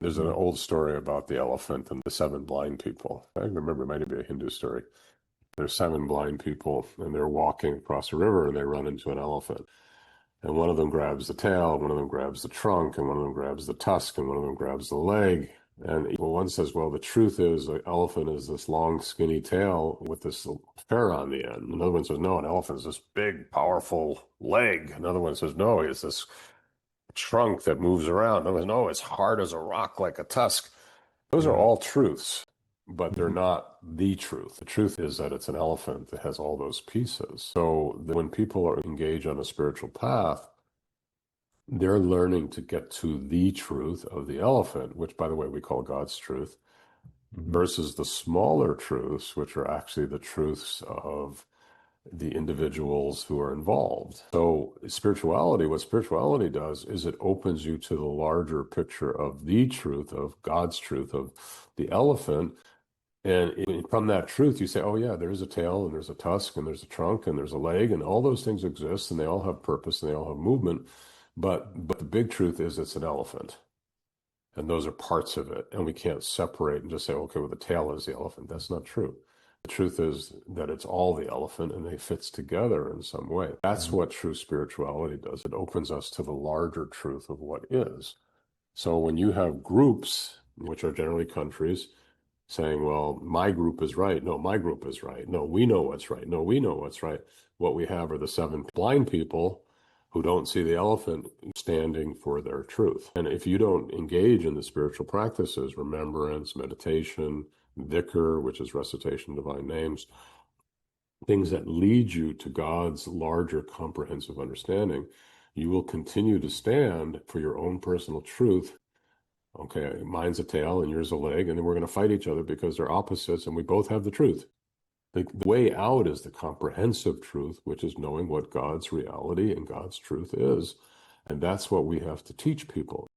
There's an old story about the elephant and the seven blind people. I remember it might be a Hindu story. There's seven blind people and they're walking across a river and they run into an elephant. And one of them grabs the tail, one of them grabs the trunk, and one of them grabs the tusk, and one of them grabs the leg. And one says, well, the truth is an elephant is this long, skinny tail with this fur on the end. Another one says, no, an elephant is this big, powerful leg. Another one says, no, it's this trunk that moves around. Another one says, no, it's hard as a rock like a tusk. Those are all truths, but they're not the truth. The truth is that it's an elephant that has all those pieces. So when people are engaged on a spiritual path, they're learning to get to the truth of the elephant, which, by the way, we call God's truth, versus the smaller truths, which are actually the truths of the individuals who are involved. So spirituality, what spirituality does is it opens you to the larger picture of the truth, of God's truth, of the elephant. And from that truth, you say, oh yeah, there's a tail and there's a tusk and there's a trunk and there's a leg and all those things exist and they all have purpose and they all have movement. But the big truth is it's an elephant. And those are parts of it. And we can't separate and just say, okay, well, the tail is the elephant. That's not true. The truth is that it's all the elephant and they fits together in some way. That's what true spirituality does. It opens us to the larger truth of what is. So when you have groups, which are generally countries, saying, well, my group is right. No, my group is right. No, we know what's right. No, we know what's right. What we have are the seven blind people who don't see the elephant standing for their truth. And if you don't engage in the spiritual practices, remembrance, meditation, dhikr, which is recitation of divine names, things that lead you to God's larger comprehensive understanding, you will continue to stand for your own personal truth. Okay, mine's a tail and yours a leg, and then we're going to fight each other because they're opposites and we both have the truth. The way out is the comprehensive truth, which is knowing what God's reality and God's truth is. And that's what we have to teach people.